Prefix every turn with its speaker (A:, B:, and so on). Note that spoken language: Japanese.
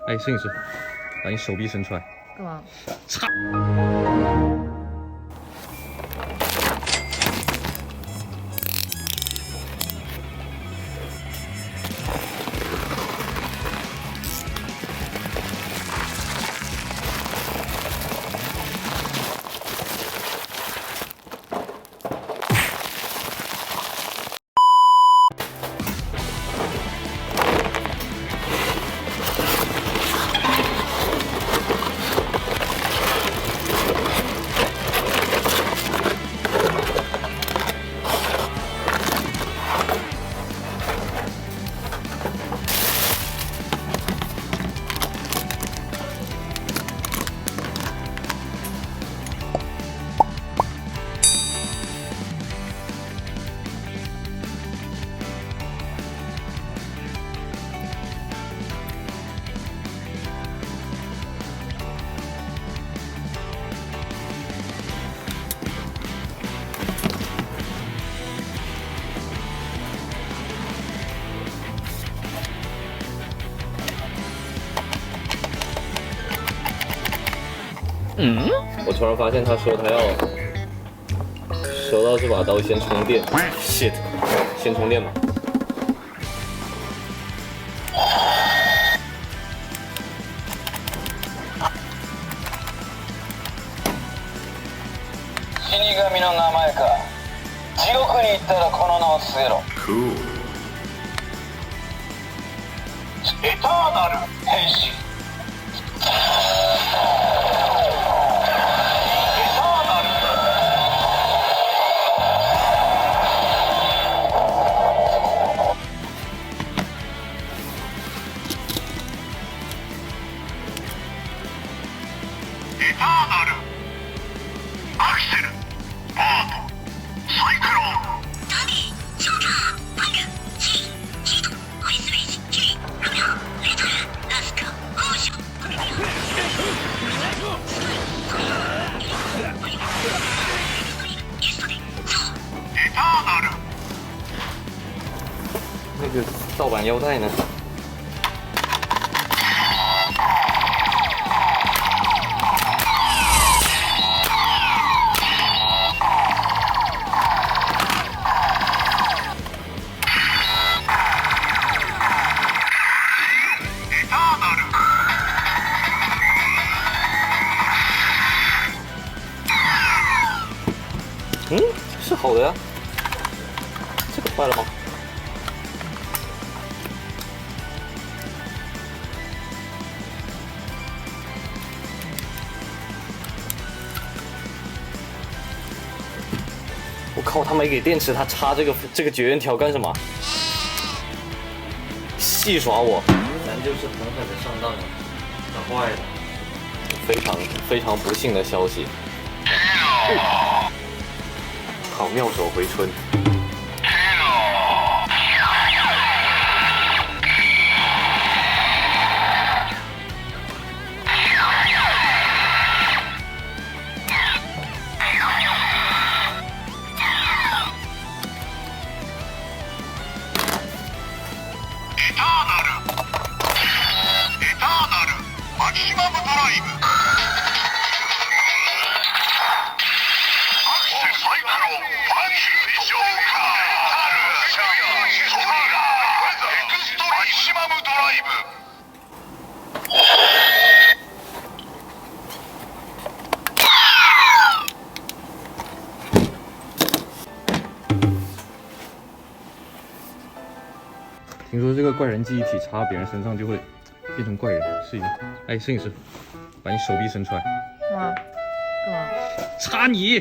A: 哎，摄影师，把你手臂伸出来。
B: 干嘛？
A: 擦！我突然发现他说他要收到这把刀先充电 ，shit， 先充电吧。
C: 死神の名前か。地獄に行ったらこの名を告げろ。エターナル変身。エターナルアクセルバードサイクロンダミーショーターパンクシーヒートアイスウェイジキリルミナレトルラスクゴーシュコミミアストイトリアユニコオリバイエストデイソーエターナル
A: 那个盗版腰带呢？是好的呀，这个坏了吗？我靠，他没给电池，他插这个绝缘条干什么？戏耍我！咱就是狠狠的上当了，打坏了。非常不幸的消息。好，妙手回春。
C: マキシマムドライブアクセルサイクロンパンチジョーカータルソリラエクストリームマキシマムドライブ
A: 听说这个怪人记忆体插到别人身上就会变成怪人，试一下。哎，摄影师，把你手臂伸出来。
B: 干嘛？干嘛？
A: 插你！
B: 你